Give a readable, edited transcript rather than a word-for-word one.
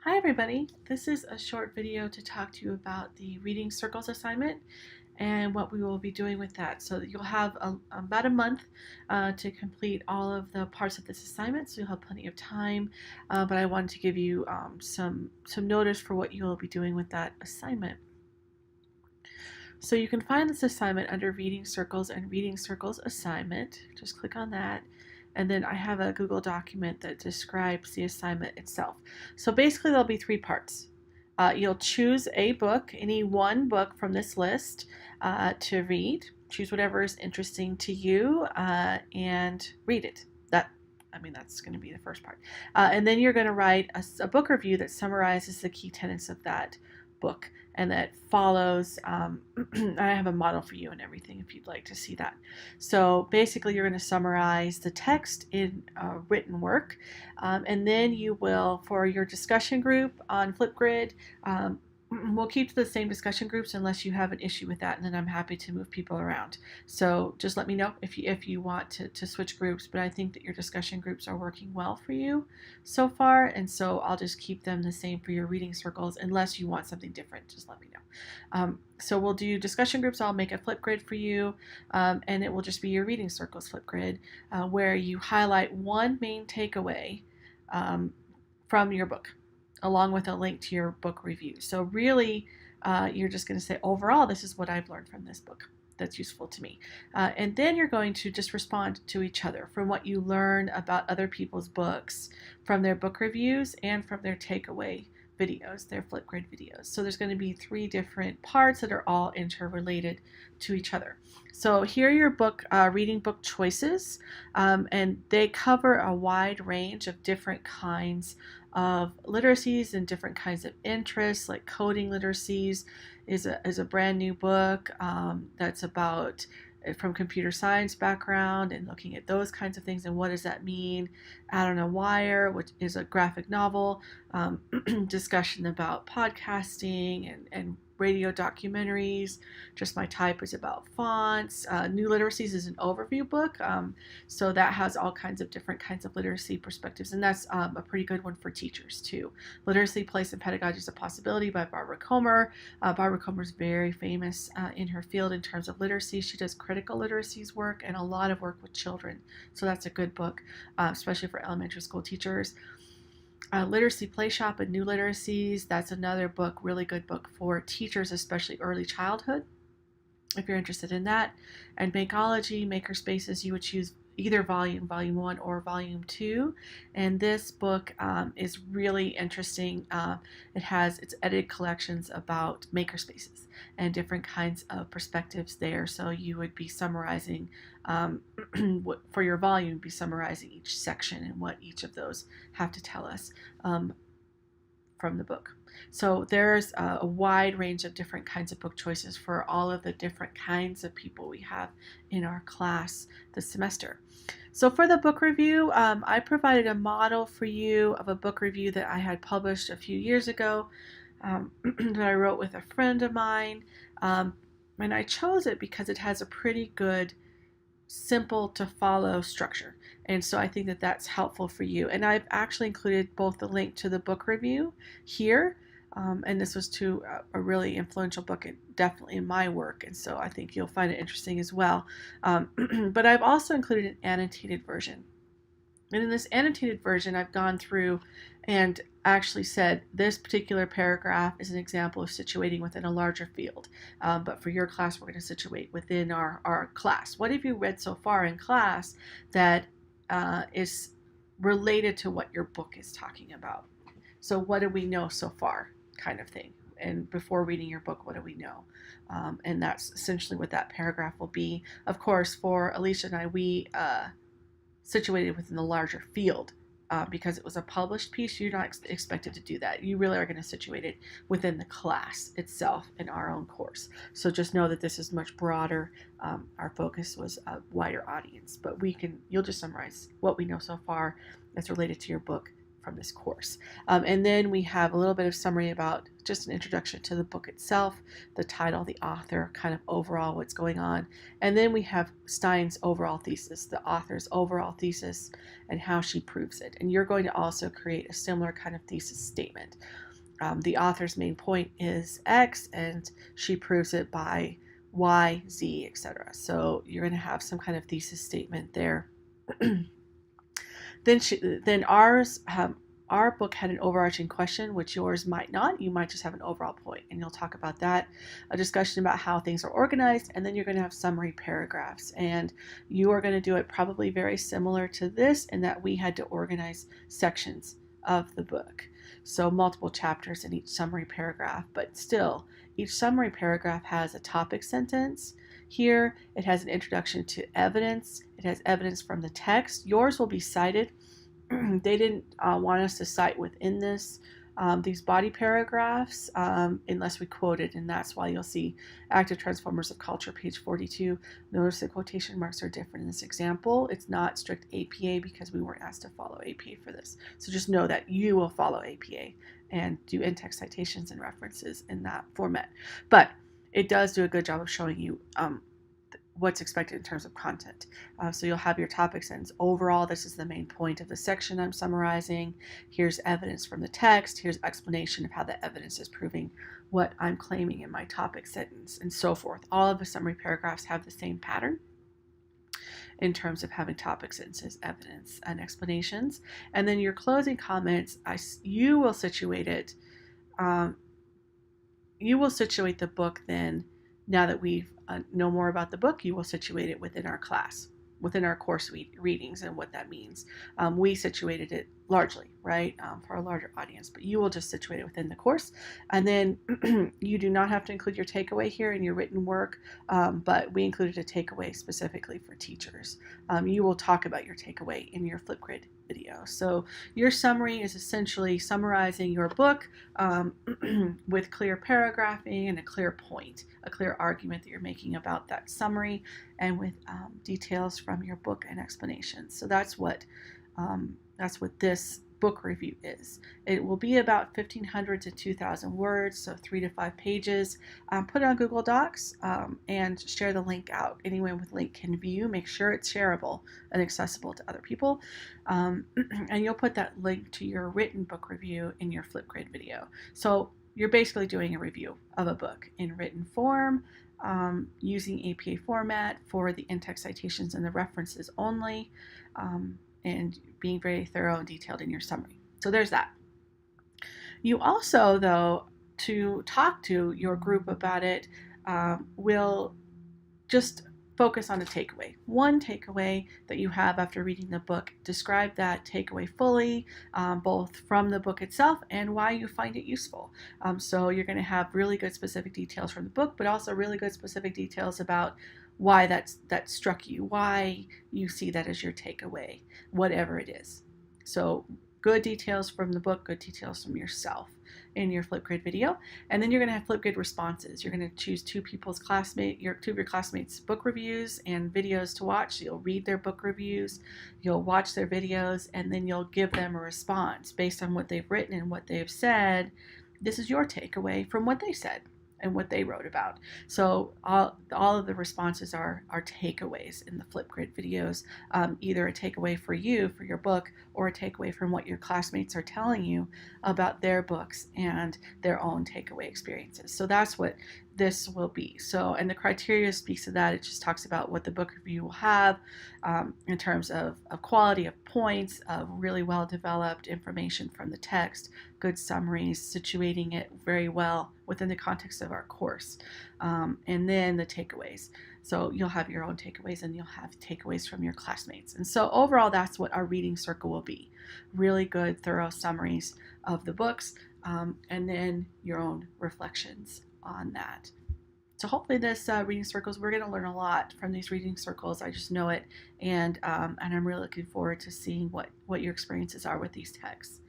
Hi everybody, this is a short video to talk to you about the Reading Circles assignment and what we will be doing with that. So you'll have about a month to complete all of the parts of this assignment, so you'll have plenty of time, but I wanted to give you some notice for what you will be doing with that assignment. So you can find this assignment under Reading Circles and Reading Circles assignment. Just click on that. And then I have a Google document that describes the assignment itself. So basically there'll be three parts. You'll choose a book, any one book from this list to read. Choose whatever is interesting to you and read it. That's going to be the first part. And then you're going to write a book review that summarizes the key tenets of that book and that follows. I have a model for you and everything if you'd like to see that. So basically you're going to summarize the text in written work, and then you will, for your discussion group on Flipgrid, we'll keep to the same discussion groups unless you have an issue with that, and then I'm happy to move people around. So just let me know if you want to switch groups, but I think that your discussion groups are working well for you so far, and so I'll just keep them the same for your reading circles unless you want something different. Just let me know. So we'll do discussion groups. I'll make a Flipgrid for you, and it will just be your reading circles Flipgrid, where you highlight one main takeaway from your book, along with a link to your book review. So really, you're just going to say, overall, this is what I've learned from this book that's useful to me. And then you're going to just respond to each other from what you learn about other people's books, from their book reviews and from their takeaway videos, their Flipgrid videos. So there's going to be three different parts that are all interrelated to each other. So here are your book reading book choices, and they cover a wide range of different kinds of literacies and different kinds of interests. Like coding literacies is a brand new book that's about from computer science background and looking at those kinds of things and what does that mean. Out on a Wire, which is a graphic novel, discussion about podcasting and radio documentaries. Just My Type is about fonts. New Literacies is an overview book, so that has all kinds of different kinds of literacy perspectives, and that's a pretty good one for teachers too. Literacy, Place, and Pedagogy is a Possibility by Barbara Comer. Barbara Comer is very famous in her field in terms of literacy. She does critical literacies work and a lot of work with children, so that's a good book, especially for elementary school teachers. Literacy Play Shop and New Literacies, that's another book, really good book for teachers, especially early childhood, if you're interested in that. And Bankology, Makerspaces, you would choose either volume 1 or volume 2. And this book is really interesting. It's edited collections about makerspaces and different kinds of perspectives there. So you would be summarizing, for your volume, be summarizing each section and what each of those have to tell us from the book. So there's a wide range of different kinds of book choices for all of the different kinds of people we have in our class this semester. So for the book review, I provided a model for you of a book review that I had published a few years ago that I wrote with a friend of mine. And I chose it because it has a pretty good, simple to follow structure. And so I think that that's helpful for you. And I've actually included both the link to the book review here, and this was to a really influential book, definitely in my work, and so I think you'll find it interesting as well. But I've also included an annotated version. And in this annotated version, I've gone through and actually said this particular paragraph is an example of situating within a larger field. But for your class, we're going to situate within our class. What have you read so far in class that is related to what your book is talking about? So what do we know so far, kind of thing? And before reading your book, what do we know? And that's essentially what that paragraph will be. Of course, for Alicia and I, we situated within the larger field. Because it was a published piece, you're not expected to do that. You really are going to situate it within the class itself in our own course. So just know that this is much broader. Our focus was a wider audience, but you'll just summarize what we know so far that's related to your book from this course. And then we have a little bit of summary about just an introduction to the book itself, the title, the author, kind of overall what's going on. And then we have Stein's overall thesis, the author's overall thesis, and how she proves it. And you're going to also create a similar kind of thesis statement. The author's main point is X, and she proves it by Y, Z, etc. So you're going to have some kind of thesis statement there. Then our book had an overarching question, which yours might not. You might just have an overall point, and you'll talk about that, a discussion about how things are organized, and then you're going to have summary paragraphs. And you are going to do it probably very similar to this in that we had to organize sections of the book. So multiple chapters in each summary paragraph, but still, each summary paragraph has a topic sentence. Here, it has an introduction to evidence. It has evidence from the text. Yours will be cited. They didn't want us to cite within these body paragraphs unless we quoted, and that's why you'll see Active Transformers of Culture, page 42. Notice the quotation marks are different in this example. It's not strict APA because we weren't asked to follow APA for this. So just know that you will follow APA and do in-text citations and references in that format. But it does do a good job of showing you what's expected in terms of content. So you'll have your topic sentence. Overall, this is the main point of the section I'm summarizing. Here's evidence from the text. Here's explanation of how the evidence is proving what I'm claiming in my topic sentence, and so forth. All of the summary paragraphs have the same pattern in terms of having topic sentences, evidence, and explanations. And then your closing comments, you will situate it. You will situate the book then. Now that we know more about the book, you will situate it within our class, within our course readings and what that means. We situated it largely, right, for a larger audience, but you will just situate it within the course. And then you do not have to include your takeaway here in your written work, but we included a takeaway specifically for teachers. You will talk about your takeaway in your Flipgrid video. So your summary is essentially summarizing your book with clear paragraphing and a clear point, a clear argument that you're making about that summary, and with details from your book and explanations. So that's what this book review is. It will be about 1,500 to 2,000 words, so 3 to 5 pages. Put it on Google Docs and share the link out. Anyone with link can view. Make sure it's shareable and accessible to other people. And you'll put that link to your written book review in your Flipgrid video. So you're basically doing a review of a book in written form, using APA format for the in-text citations and the references only, and being very thorough and detailed in your summary. So there's that. You also, though, to talk to your group about it, will just focus on a takeaway. One takeaway that you have after reading the book. Describe that takeaway fully, both from the book itself and why you find it useful. So you're going to have really good specific details from the book, but also really good specific details about why that struck you, why you see that as your takeaway, whatever it is. So good details from the book, good details from yourself in your Flipgrid video. And then you're going to have Flipgrid responses. You're going to choose two of your classmates' book reviews and videos to watch. So you'll read their book reviews, you'll watch their videos, and then you'll give them a response based on what they've written and what they've said. This is your takeaway from what they said and what they wrote about. So all of the responses are takeaways in the Flipgrid videos, either a takeaway for you, for your book, or a takeaway from what your classmates are telling you about their books and their own takeaway experiences. So that's what this will be. So, and the criteria speaks to that. It just talks about what the book review will have in terms of quality of points, of really well developed information from the text, good summaries, situating it very well within the context of our course, and then the takeaways. So you'll have your own takeaways and you'll have takeaways from your classmates. And so overall, that's what our reading circle will be. Really good, thorough summaries of the books, and then your own reflections on that. So hopefully this reading circles, we're going to learn a lot from these reading circles. I just know it, and I'm really looking forward to seeing what your experiences are with these texts.